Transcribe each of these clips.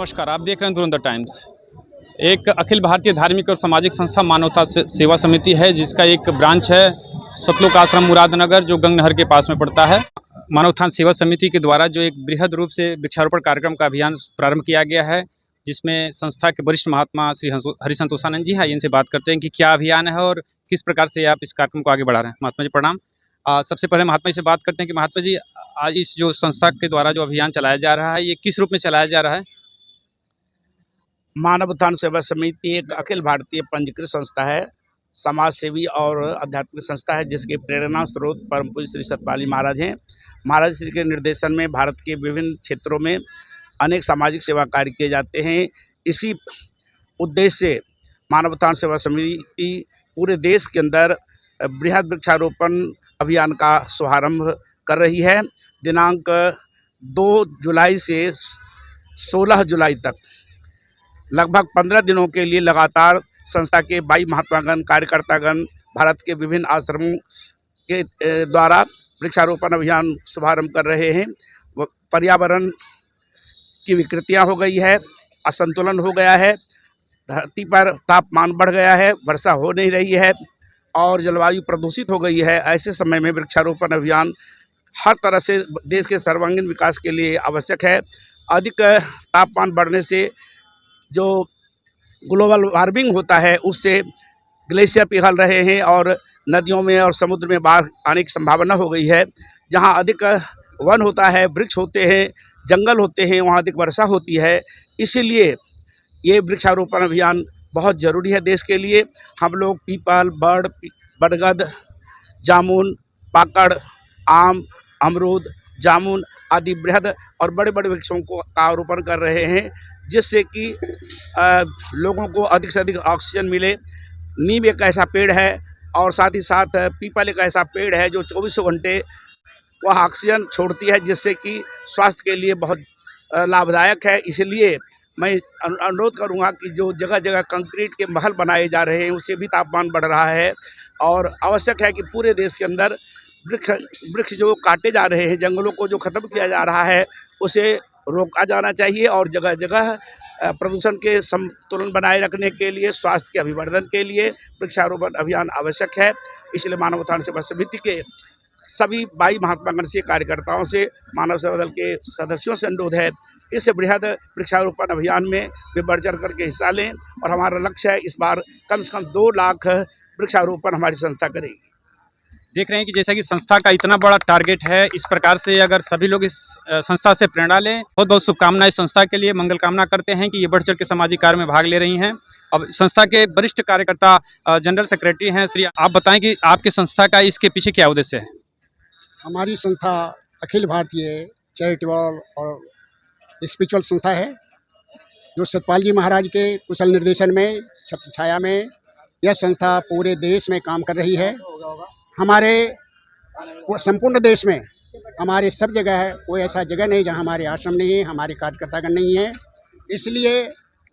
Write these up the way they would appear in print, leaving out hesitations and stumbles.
नमस्कार, आप देख रहे हैं धुरंधर टाइम्स। एक अखिल भारतीय धार्मिक और सामाजिक संस्था मानवता सेवा समिति है, जिसका एक ब्रांच है सतलोक आश्रम मुरादनगर, जो गंग नहर के पास में पड़ता है। मानवता सेवा समिति के द्वारा जो एक बृहद रूप से वृक्षारोपण कार्यक्रम का अभियान प्रारंभ किया गया है, जिसमें संस्था के वरिष्ठ महात्मा श्री हरिसंतोषानंद जी हैं। इनसे बात करते हैं कि क्या अभियान है और किस प्रकार से आप इस कार्यक्रम को आगे बढ़ा रहे हैं। महात्मा जी प्रणाम। सबसे पहले महात्मा जी से बात करते हैं कि महात्मा जी, आज इस जो संस्था के द्वारा जो अभियान चलाया जा रहा है, ये किस रूप में चलाया जा रहा है? मानव उत्थान सेवा समिति एक अखिल भारतीय पंजीकृत संस्था है, समाज सेवी और आध्यात्मिक संस्था है, जिसके प्रेरणा स्रोत परम पूज्य श्री सतपाल जी महाराज हैं। महाराज श्री के निर्देशन में भारत के विभिन्न क्षेत्रों में अनेक सामाजिक सेवा कार्य किए जाते हैं। इसी उद्देश्य से मानव उत्थान सेवा समिति पूरे देश के अंदर बृहद वृक्षारोपण अभियान का शुभारंभ कर रही है। दिनांक 2 जुलाई से 16 जुलाई तक लगभग 15 दिनों के लिए लगातार संस्था के 22 महात्मागण कार्यकर्तागण भारत के विभिन्न आश्रमों के द्वारा वृक्षारोपण अभियान शुभारंभ कर रहे हैं। पर्यावरण की विकृतियां हो गई है, असंतुलन हो गया है, धरती पर तापमान बढ़ गया है, वर्षा हो नहीं रही है और जलवायु प्रदूषित हो गई है। ऐसे समय में वृक्षारोपण अभियान हर तरह से देश के सर्वांगीण विकास के लिए आवश्यक है। अधिक तापमान बढ़ने से जो ग्लोबल वार्मिंग होता है, उससे ग्लेशियर पिघल रहे हैं और नदियों में और समुद्र में बाढ़ आने की संभावना हो गई है। जहां अधिक वन होता है, वृक्ष होते हैं, जंगल होते हैं, वहां अधिक वर्षा होती है। इसीलिए ये वृक्षारोपण अभियान बहुत ज़रूरी है देश के लिए। हम लोग पीपल, बरगद, जामुन, पाकड़, आम, अमरूद, जामुन आदि बृहद और बड़े बड़े वृक्षों को आरोपण कर रहे हैं, जिससे कि लोगों को अधिक से अधिक ऑक्सीजन मिले। नीम एक ऐसा पेड़ है और साथ ही साथ पीपल एक ऐसा पेड़ है जो 24 घंटे वह ऑक्सीजन छोड़ती है, जिससे कि स्वास्थ्य के लिए बहुत लाभदायक है। इसलिए मैं अनुरोध करूंगा कि जो जगह जगह कंक्रीट के महल बनाए जा रहे हैं, उससे भी तापमान बढ़ रहा है और आवश्यक है कि पूरे देश के अंदर वृक्ष जो काटे जा रहे हैं, जंगलों को जो ख़त्म किया जा रहा है, उसे रोका जाना चाहिए और जगह जगह प्रदूषण के संतुलन बनाए रखने के लिए, स्वास्थ्य के अभिवर्धन के लिए वृक्षारोपण अभियान आवश्यक है। इसलिए मानव उत्थान सेवा समिति के सभी 22 महात्मागण से, कार्यकर्ताओं से, मानव सेवा दल के सदस्यों से अनुरोध है, इस बृहद वृक्षारोपण अभियान में वे बढ़ चढ़ करके हिस्सा लें और हमारा लक्ष्य है इस बार कम से कम 2 लाख वृक्षारोपण हमारी संस्था करेगी। देख रहे हैं कि जैसा कि संस्था का इतना बड़ा टारगेट है, इस प्रकार से अगर सभी लोग इस संस्था से प्रेरणा लें। बहुत बहुत शुभकामनाएं संस्था के लिए। मंगल कामना करते हैं कि ये बढ़ चढ़ के सामाजिक कार्य में भाग ले रही हैं। अब संस्था के वरिष्ठ कार्यकर्ता जनरल सेक्रेटरी हैं श्री, आप बताएं कि आपकी संस्था का इसके पीछे क्या उद्देश्य है? हमारी संस्था अखिल भारतीय चैरिटेबल और स्पिरिचुअल संस्था है, जो सतपाल जी महाराज के कुशल निर्देशन में, छत्र छाया में यह संस्था पूरे देश में काम कर रही है। हमारे संपूर्ण देश में हमारे सब जगह है, कोई ऐसा जगह नहीं जहां हमारे आश्रम नहीं है, हमारे कार्यकर्तागण नहीं है। इसलिए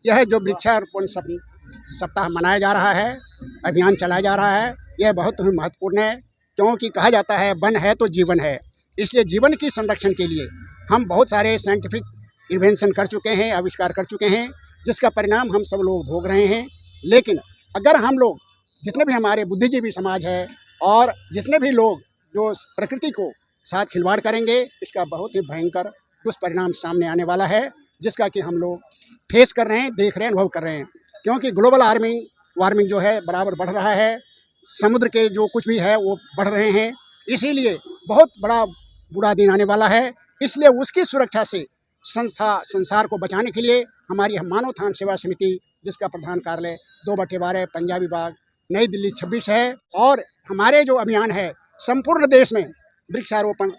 यह जो वृक्षारोपण सप्ताह मनाया जा रहा है, अभियान चलाया जा रहा है, यह बहुत ही महत्वपूर्ण है, क्योंकि कहा जाता है वन है तो जीवन है। इसलिए जीवन की संरक्षण के लिए हम बहुत सारे साइंटिफिक इन्वेंशन कर चुके हैं, आविष्कार कर चुके हैं, जिसका परिणाम हम सब लोग भोग रहे हैं। लेकिन अगर हम लोग, जितने भी हमारे बुद्धिजीवी समाज है और जितने भी लोग जो प्रकृति को साथ खिलवाड़ करेंगे, इसका बहुत ही भयंकर दुष्परिणाम सामने आने वाला है, जिसका कि हम लोग फेस कर रहे हैं, देख रहे हैं, अनुभव कर रहे हैं। क्योंकि ग्लोबल वार्मिंग जो है बराबर बढ़ रहा है, समुद्र के जो कुछ भी है वो बढ़ रहे हैं। इसीलिए बहुत बड़ा बुरा दिन आने वाला है। इसलिए उसकी सुरक्षा से संसार को बचाने के लिए हमारी मानव उत्थान सेवा समिति, जिसका प्रधान कार्यालय 2/12 पंजाबी बाग, नई दिल्ली 26 है, और हमारे जो अभियान है संपूर्ण देश में वृक्षारोपण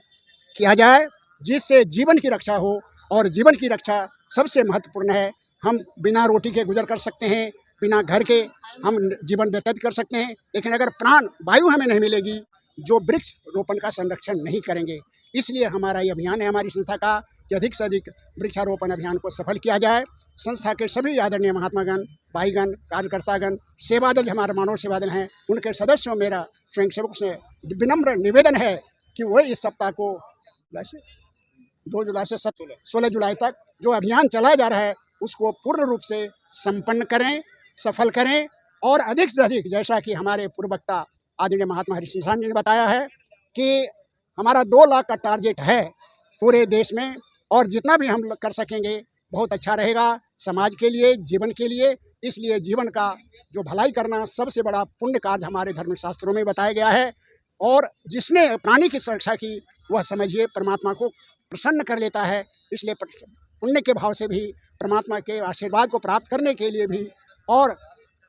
किया जाए, जिससे जीवन की रक्षा हो। और जीवन की रक्षा सबसे महत्वपूर्ण है। हम बिना रोटी के गुजर कर सकते हैं, बिना घर के हम जीवन व्यतीत कर सकते हैं, लेकिन अगर प्राण वायु हमें नहीं मिलेगी, जो वृक्ष रोपण का संरक्षण नहीं करेंगे। इसलिए हमारा ये अभियान है, हमारी संस्था का, कि अधिक से अधिक वृक्षारोपण अभियान को सफल किया जाए। संस्था के सभी आदरणीय महात्मागण, भाईगण, कार्यकर्तागण, सेवा दल, हमारे मानव सेवा दल हैं, उनके सदस्यों, मेरा स्वयंसेवक से विनम्र निवेदन है कि वो इस सप्ताह को 2 जुलाई से 16 जुलाई तक जो अभियान चलाया जा रहा है, उसको पूर्ण रूप से संपन्न करें, सफल करें और अधिक से अधिक, जैसा कि हमारे पूर्व वक्ता आदरणीय महात्मा हरिसिंह जी ने बताया है कि हमारा 2 लाख का टारगेट है पूरे देश में, और जितना भी हम कर सकेंगे बहुत अच्छा रहेगा समाज के लिए, जीवन के लिए। इसलिए जीवन का जो भलाई करना सबसे बड़ा पुण्य कार्य हमारे धर्मशास्त्रों में बताया गया है, और जिसने प्राणी की सुरक्षा की वह समझिए परमात्मा को प्रसन्न कर लेता है। इसलिए पुण्य के भाव से भी, परमात्मा के आशीर्वाद को प्राप्त करने के लिए भी और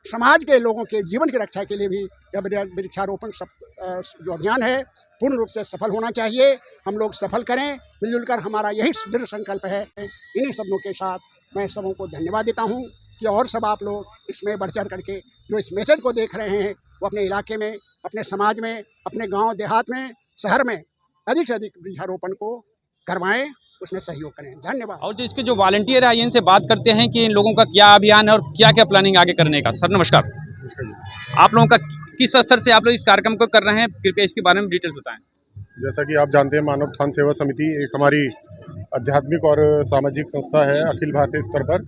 समाज के लोगों के जीवन की रक्षा के लिए भी यह वृक्षारोपण जो अभियान है पूर्ण रूप से सफल होना चाहिए। हम लोग सफल करें मिलजुल कर, हमारा यही दृढ़ संकल्प है। इन्हीं शब्दों के साथ मैं सबों को धन्यवाद देता हूँ कि और सब आप लोग इसमें बढ़ चढ़ करके जो इस मैसेज को देख रहे हैं वो अपने इलाके में, अपने समाज में, अपने गांव देहात में, शहर में अधिक से अधिक वृक्षारोपण को करवाएं, उसमें सहयोग करें। धन्यवाद। और जो इसके जो वॉलंटियर है इनसे बात करते हैं कि इन लोगों का क्या अभियान है और क्या क्या प्लानिंग आगे करने का। सर नमस्कार, आप लोगों का किस स्तर से आप लोग इस कार्यक्रम को कर रहे हैं, कृपया इसके बारे में डिटेल्स बताएं। जैसा कि आप जानते हैं, मानव उत्थान सेवा समिति एक हमारी आध्यात्मिक और सामाजिक संस्था है अखिल भारतीय स्तर पर।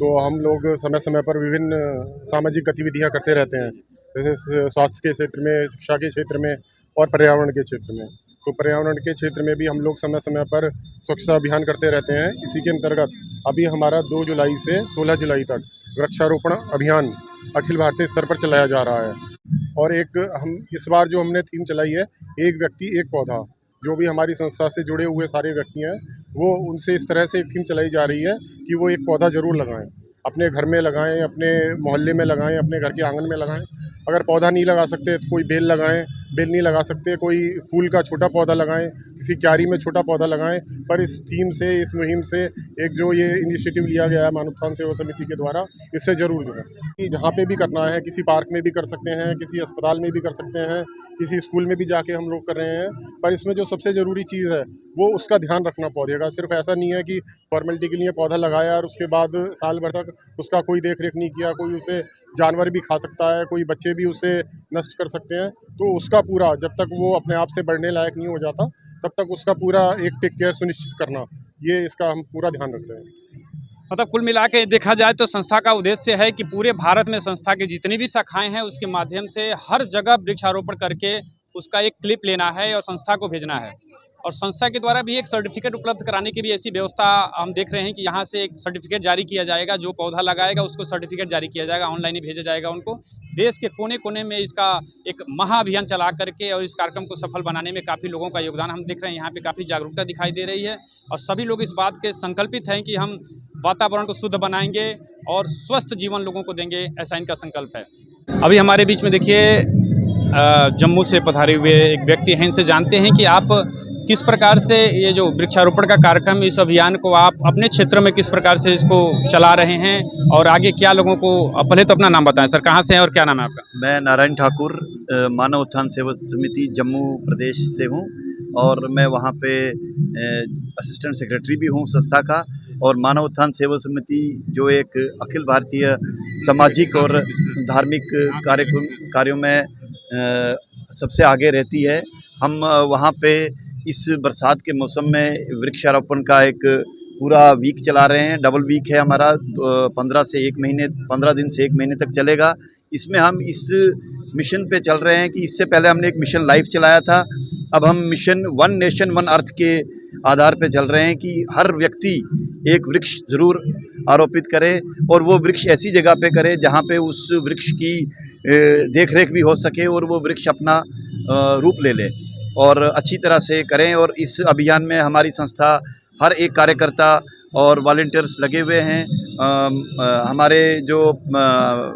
तो हम लोग समय समय पर विभिन्न सामाजिक गतिविधियां करते रहते हैं, जैसे स्वास्थ्य के क्षेत्र में, शिक्षा के क्षेत्र में और पर्यावरण के क्षेत्र में। तो पर्यावरण के क्षेत्र में भी हम लोग समय समय पर स्वच्छता अभियान करते रहते हैं। इसी के अंतर्गत अभी हमारा 2 जुलाई से 16 जुलाई तक वृक्षारोपण अभियान अखिल भारतीय स्तर पर चलाया जा रहा है। और एक हम इस बार जो हमने थीम चलाई है, एक व्यक्ति एक पौधा। जो भी हमारी संस्था से जुड़े हुए सारे व्यक्ति हैं वो उनसे इस तरह से एक थीम चलाई जा रही है कि वो एक पौधा ज़रूर लगाएं, अपने घर में लगाएं, अपने मोहल्ले में लगाएं, अपने घर के आंगन में लगाएं। अगर पौधा नहीं लगा सकते तो कोई बेल लगाएं, बेल नहीं लगा सकते कोई फूल का छोटा पौधा लगाएं, किसी क्यारी में छोटा पौधा लगाएं। पर इस थीम से, इस मुहिम से एक जो ये इनिशिएटिव लिया गया है मानव उत्थान सेवा समिति के द्वारा, इससे ज़रूर जुड़ें। कि जहाँ पे भी करना है, किसी पार्क में भी कर सकते हैं, किसी अस्पताल में भी कर सकते हैं, किसी स्कूल में भी जाके हम लोग कर रहे हैं। पर इसमें जो सबसे ज़रूरी चीज़ है वो उसका ध्यान रखना पौधे का। सिर्फ ऐसा नहीं है कि फॉर्मेलिटी के लिए पौधा लगाया और उसके बाद साल भर तक उसका कोई देख रेख नहीं किया। कोई उसे जानवर भी खा सकता है, कोई बच्चे भी उसे नष्ट कर सकते हैं। तो उसका पूरा, जब तक वो अपने आप से बढ़ने लायक नहीं हो जाता तब तक उसका पूरा एक टेक केयर सुनिश्चित करना, ये इसका हम पूरा ध्यान रख रहे हैं। मतलब कुल मिला के देखा जाए तो संस्था का उद्देश्य है कि पूरे भारत में संस्था की जितनी भी शाखाएं हैं उसके माध्यम से हर जगह वृक्षारोपण करके उसका एक क्लिप लेना है और संस्था को भेजना है। और संस्था के द्वारा भी एक सर्टिफिकेट उपलब्ध कराने की भी ऐसी व्यवस्था हम देख रहे हैं कि यहाँ से एक सर्टिफिकेट जारी किया जाएगा। जो पौधा लगाएगा उसको सर्टिफिकेट जारी किया जाएगा, ऑनलाइन ही भेजा जाएगा उनको। देश के कोने कोने में इसका एक महाअभियान चला करके और इस कार्यक्रम को सफल बनाने में काफ़ी लोगों का योगदान हम देख रहे हैं। यहाँ पे काफ़ी जागरूकता दिखाई दे रही है और सभी लोग इस बात के संकल्पित हैं कि हम वातावरण को शुद्ध बनाएंगे और स्वस्थ जीवन लोगों को देंगे, ऐसा इनका संकल्प है। अभी हमारे बीच में देखिए जम्मू से पधारे हुए एक व्यक्ति हैं, इनसे जानते हैं कि आप किस प्रकार से ये जो वृक्षारोपण का कार्यक्रम, इस अभियान को आप अपने क्षेत्र में किस प्रकार से इसको चला रहे हैं और आगे क्या लोगों को। पहले तो अपना नाम बताएं सर, कहाँ से हैं और क्या नाम है आपका? मैं नारायण ठाकुर, मानव उत्थान सेवा समिति जम्मू प्रदेश से हूँ और मैं वहाँ पे असिस्टेंट सेक्रेटरी भी हूँ संस्था का। और मानव उत्थान सेवा समिति जो एक अखिल भारतीय सामाजिक और धार्मिक कार्यों में सबसे आगे रहती है। हम वहाँ पे इस बरसात के मौसम में वृक्षारोपण का एक पूरा वीक चला रहे हैं। डबल वीक है हमारा, 15 दिन से 1 महीने तक चलेगा। इसमें हम इस मिशन पे चल रहे हैं कि इससे पहले हमने एक मिशन लाइफ चलाया था। अब हम mission one nation one earth के आधार पे चल रहे हैं कि हर व्यक्ति एक वृक्ष ज़रूर आरोपित करे और वो वृक्ष ऐसी जगह पे करे जहाँ पे उस वृक्ष की देख रेख भी हो सके और वो वृक्ष अपना रूप ले ले और अच्छी तरह से करें। और इस अभियान में हमारी संस्था हर एक कार्यकर्ता और वॉलंटियर्स लगे हुए हैं। हमारे जो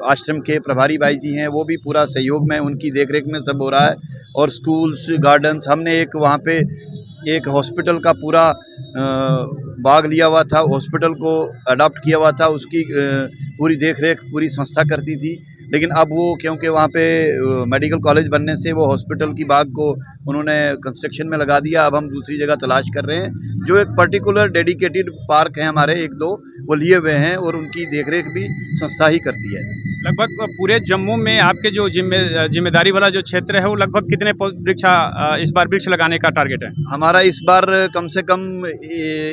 आश्रम के प्रभारी भाई जी हैं वो भी पूरा सहयोग में, उनकी देखरेख में सब हो रहा है। और स्कूल्स, गार्डन्स, हमने एक वहाँ पे एक हॉस्पिटल का पूरा बाग लिया हुआ था, हॉस्पिटल को अडॉप्ट किया हुआ था, उसकी पूरी देखरेख पूरी संस्था करती थी। लेकिन अब वो क्योंकि वहाँ पे मेडिकल कॉलेज बनने से वो हॉस्पिटल की बाग को उन्होंने कंस्ट्रक्शन में लगा दिया। अब हम दूसरी जगह तलाश कर रहे हैं। जो एक पर्टिकुलर डेडिकेटेड पार्क है हमारे 1-2, वो लिए हुए हैं और उनकी देखरेख भी संस्था ही करती है। लगभग पूरे जम्मू में आपके जो जिम्मेदारी वाला जो क्षेत्र है वो लगभग कितने इस बार वृक्ष लगाने का टारगेट है? हमारा इस बार कम से कम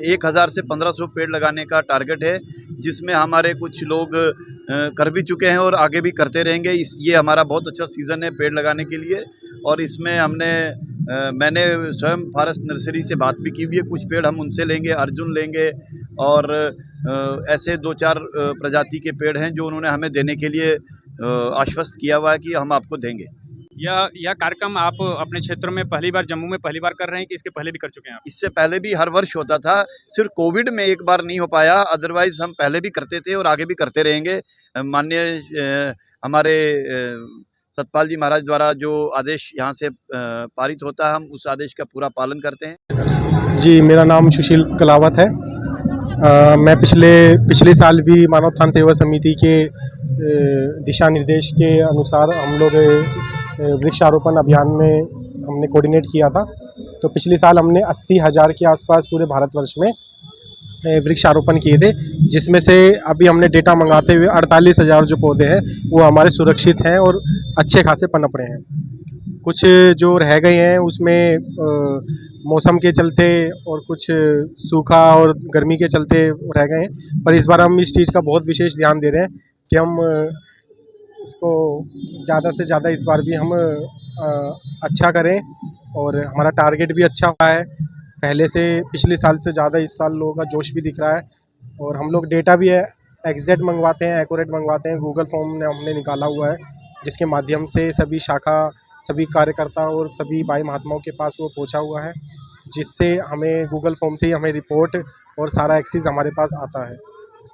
1000 से 1500 पेड़ लगाने का टारगेट है, जिसमें हमारे कुछ लोग कर भी चुके हैं और आगे भी करते रहेंगे। ये हमारा बहुत अच्छा सीज़न है पेड़ लगाने के लिए और इसमें मैंने स्वयं फॉरेस्ट नर्सरी से बात भी की हुई है। कुछ पेड़ हम उनसे लेंगे, अर्जुन लेंगे और ऐसे 2-4 प्रजाति के पेड़ हैं जो उन्होंने हमें देने के लिए आश्वस्त किया हुआ है कि हम आपको देंगे। यह कार्यक्रम आप अपने क्षेत्र में जम्मू में पहली बार कर रहे हैं कि इसके पहले भी कर चुके हैं आप? इससे पहले भी हर वर्ष होता था, सिर्फ कोविड में एक बार नहीं हो पाया, अदरवाइज हम पहले भी करते थे और आगे भी करते रहेंगे। माननीय हमारे सतपाल जी महाराज द्वारा जो आदेश यहाँ से पारित होता है, हम उस आदेश का पूरा पालन करते हैं। जी, मेरा नाम सुशील कलावत है। मैं पिछले साल भी मानव उत्थान सेवा समिति के दिशा निर्देश के अनुसार हम लोग वृक्षारोपण अभियान में हमने कोऑर्डिनेट किया था। तो पिछले साल हमने 80,000 के आसपास पूरे भारतवर्ष में वृक्षारोपण किए थे, जिसमें से अभी हमने डेटा मंगाते हुए 48,000 जो पौधे हैं वो हमारे सुरक्षित हैं और अच्छे खासे पनप रहे हैं। कुछ जो रह गए हैं उसमें मौसम के चलते और कुछ सूखा और गर्मी के चलते रह गए हैं, पर इस बार हम इस चीज़ का बहुत विशेष ध्यान दे रहे हैं कि हम इसको ज़्यादा से ज़्यादा इस बार भी हम अच्छा करें और हमारा टारगेट भी अच्छा हुआ है। पहले से पिछले साल से ज़्यादा इस साल लोगों का जोश भी दिख रहा है और हम लोग डेटा भी एग्जैक्ट मंगवाते हैं, एक्यूरेट मंगवाते हैं। गूगल फॉर्म ने हमने निकाला हुआ है, जिसके माध्यम से सभी कार्यकर्ता और सभी भाई महात्माओं के पास वो पहुंचा हुआ है, जिससे हमें गूगल फॉर्म से ही हमें रिपोर्ट और सारा एक्सेस हमारे पास आता है।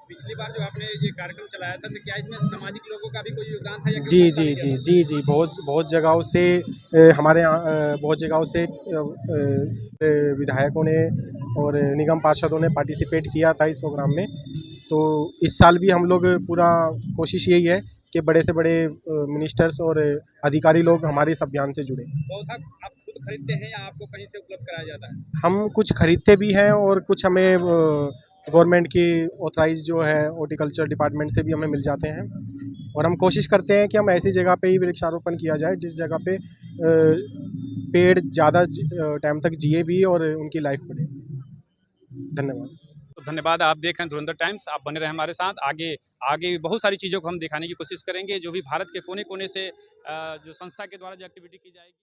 पिछली बार जो आपने ये कार्यक्रम चलाया था तो क्या इसमें सामाजिक लोगों का भी कोई योगदान था? जी, बहुत जगहों से हमारे यहाँ बहुत जगहों से विधायकों ने और निगम पार्षदों ने पार्टिसिपेट किया था इस प्रोग्राम में। तो इस साल भी हम लोग पूरा कोशिश यही है कि बड़े से बड़े मिनिस्टर्स और अधिकारी लोग हमारे इस अभियान से जुड़े। पौधा आप खुद खरीदते हैं या आपको कहीं से उपलब्ध कराया जाता है? हम कुछ खरीदते भी हैं और कुछ हमें गवर्नमेंट की ऑथराइज जो है हॉर्टिकल्चर डिपार्टमेंट से भी हमें मिल जाते हैं और हम कोशिश करते हैं कि हम ऐसी जगह पे ही वृक्षारोपण किया जाए जिस जगह पे पेड़ ज़्यादा टाइम तक जिए भी और उनकी लाइफ बढ़े। धन्यवाद। तो धन्यवाद। आप देख रहे हैं धुरंधर टाइम्स, आप बने रहे हमारे साथ। आगे भी बहुत सारी चीज़ों को हम दिखाने की कोशिश करेंगे, जो भी भारत के कोने कोने से जो संस्था के द्वारा जो एक्टिविटी की जाएगी।